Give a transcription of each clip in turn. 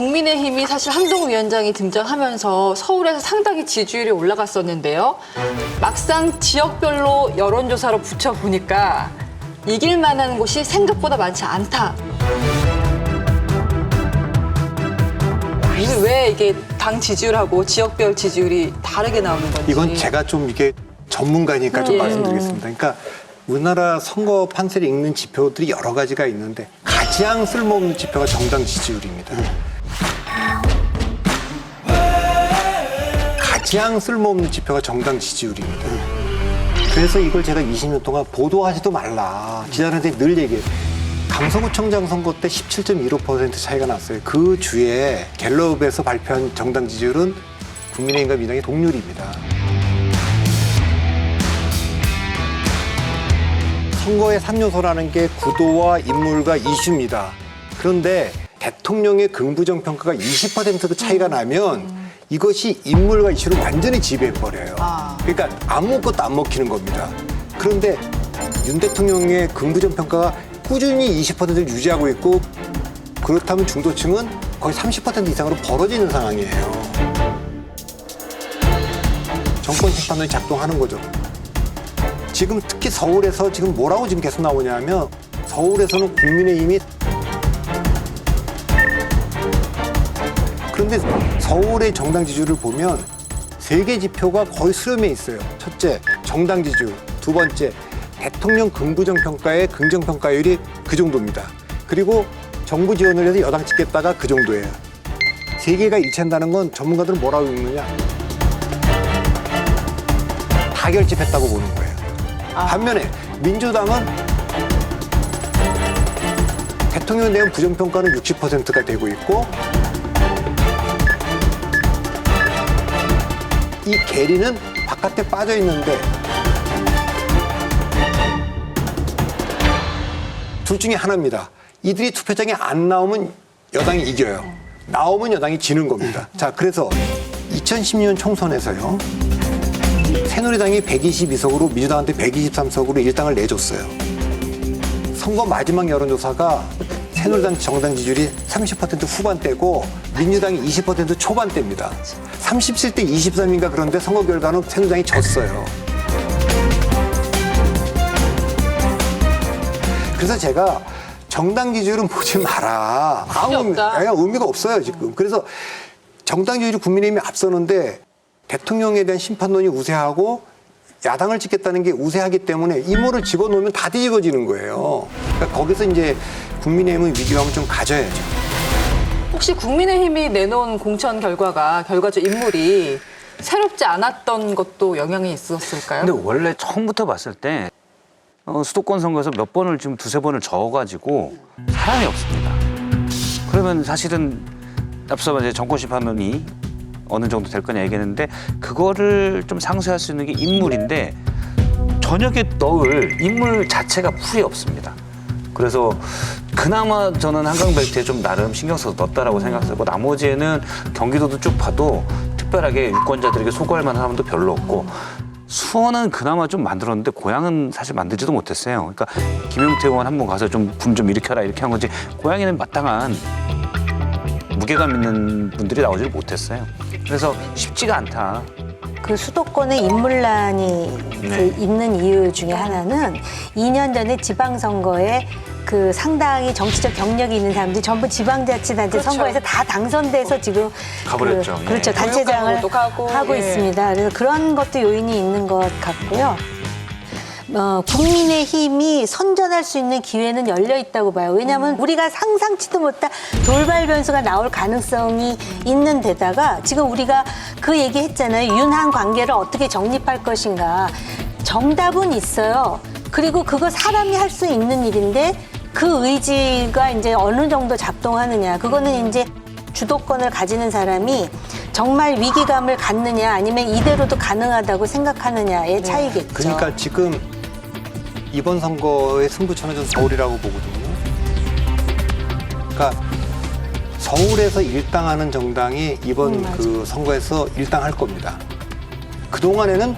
국민의힘이 사실 한동훈 위원장이 등장하면서 서울에서 상당히 지지율이 올라갔었는데요. 막상 지역별로 여론조사로 붙여보니까 이길 만한 곳이 생각보다 많지 않다. 왜 이게 당 지지율하고 지역별 지지율이 다르게 나오는 건지. 이건 제가 좀 이게 전문가니까 좀 말씀드리겠습니다. 그러니까 우리나라 선거 판세를 읽는 지표들이 여러 가지가 있는데 가장 쓸모없는 지표가 정당 지지율입니다. 가장 쓸모없는 지표가 정당 지지율입니다. 그래서 이걸 제가 20년 동안 보도하지도 말라. 지자한테 늘 얘기해요. 강서구청장 선거 때 17.15% 차이가 났어요. 그 주에 갤럽에서 발표한 정당 지지율은 국민의힘과 민주당의 동률입니다. 선거의 3요소라는 게 구도와 인물과 이슈입니다. 그런데 대통령의 긍부정 평가가 20% 차이가 나면 이것이 인물과 이슈를 완전히 지배해버려요. 그러니까 아무것도 안 먹히는 겁니다. 그런데 윤 대통령의 긍부정 평가가 꾸준히 20%를 유지하고 있고 그렇다면 중도층은 거의 30% 이상으로 벌어지는 상황이에요. 정권 심판론이 작동하는 거죠. 지금 특히 서울에서 지금 뭐라고 지금 계속 나오냐면 서울에서는 국민의힘이 그런데 서울의 정당 지지율을 보면 세 개 지표가 거의 수렴해 있어요. 첫째, 정당 지지율. 두 번째, 대통령 긍부정 평가의 긍정 평가율이 그 정도입니다. 그리고 정부 지원을 해서 여당 찍겠다가 그 정도예요. 세 개가 일치한다는 건 전문가들은 뭐라고 읽느냐? 다 결집했다고 보는 거예요. 반면에 민주당은 대통령에 대한 부정평가는 60%가 되고 있고 이 계리는 바깥에 빠져 있는데 둘 중에 하나입니다. 이들이 투표장에 안 나오면 여당이 이겨요. 나오면 여당이 지는 겁니다. 자, 그래서 2010년 총선에서요. 새누리당이 122석으로 민주당한테 123석으로 일당을 내줬어요. 선거 마지막 여론조사가 새누리당 정당 지지율이 30% 후반대고 민주당이 20% 초반대입니다. 37대 23인가 그런데 선거 결과는 새누리당이 졌어요. 그래서 제가 정당 지지율은 보지 마라. 아무 의미가 없어요, 지금. 그래서 정당 지지율이 국민의힘이 앞서는데 대통령에 대한 심판론이 우세하고 야당을 찍겠다는 게 우세하기 때문에 이모를 집어넣으면 다 뒤집어지는 거예요. 그러니까 거기서 이제 국민의힘은 위기감을 좀 가져야죠. 혹시 국민의힘이 내놓은 공천 결과적 인물이 새롭지 않았던 것도 영향이 있었을까요? 근데 원래 처음부터 봤을 때 수도권 선거에서 몇 번을 지금 두세 번을 져가지고 사람이 없습니다. 그러면 사실은 앞서 이제 정권 심판론이 어느 정도 될 거냐 얘기했는데 그거를 좀 상쇄할 수 있는 게 인물인데 저녁에 넣을 인물 자체가 풀이 없습니다. 그래서 그나마 저는 한강벨트에 좀 나름 신경 써서 넣었다라고 생각하고 나머지에는 경기도도 쭉 봐도 특별하게 유권자들에게 소구할 만한 사람도 별로 없고 수원은 그나마 좀 만들었는데 고향은 사실 만들지도 못했어요. 그러니까 김용태 의원 한번 가서 좀 분 좀 일으켜라 이렇게 한 거지 고향에는 마땅한 무게감 있는 분들이 나오지를 못했어요. 그래서 쉽지가 않다. 그 수도권에 인물난이 있는 이유 중에 하나는 2년 전에 지방선거에 그 상당히 정치적 경력이 있는 사람들이 전부 지방자치단체 그렇죠. 선거에서 다 당선돼서 지금 가버렸죠. 그렇죠. 예. 단체장을 하고 예. 있습니다. 그래서 그런 것도 요인이 있는 것 같고요. 국민의힘이 선전할 수 있는 기회는 열려 있다고 봐요. 왜냐하면 우리가 상상치도 못한 돌발 변수가 나올 가능성이 있는 데다가 지금 우리가 그 얘기 했잖아요. 윤한 관계를 어떻게 정립할 것인가. 정답은 있어요. 그리고 그거 사람이 할 수 있는 일인데 그 의지가 이제 어느 정도 작동하느냐. 그거는 이제 주도권을 가지는 사람이 정말 위기감을 갖느냐 아니면 이대로도 가능하다고 생각하느냐의 차이겠죠. 그러니까 지금 이번 선거의 승부처는 전 서울이라고 보거든요. 그러니까 서울에서 일당하는 정당이 이번 그 선거에서 일당할 겁니다. 그동안에는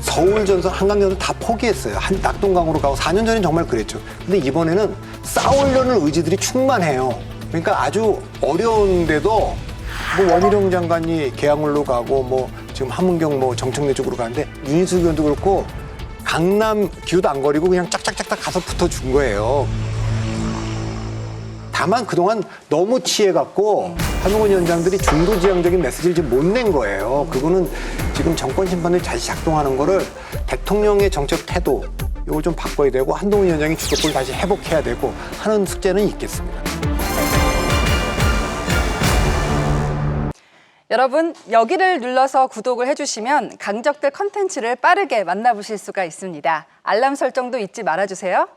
서울 전선, 한강 전선 다 포기했어요. 낙동강으로 가고 4년 전엔 정말 그랬죠. 근데 이번에는 싸우려는 의지들이 충만해요. 그러니까 아주 어려운데도 뭐 원희룡 장관이 계양을로 가고 뭐 지금 함은경 뭐 정청래 쪽으로 가는데 윤희숙 의원도 그렇고 강남 기후도 안 거리고 그냥 짝짝짝짝 가서 붙어준 거예요. 다만 그동안 너무 취해갖고 한동훈 위원장들이 중도지향적인 메시지를 지금 못 낸 거예요. 그거는 지금 정권 심판들이 다시 작동하는 거를 대통령의 정책 태도 이거 좀 바꿔야 되고 한동훈 위원장이 주도권을 다시 회복해야 되고 하는 숙제는 있겠습니다. 여러분, 여기를 눌러서 구독을 해주시면 강적들 컨텐츠를 빠르게 만나보실 수가 있습니다. 알람 설정도 잊지 말아주세요.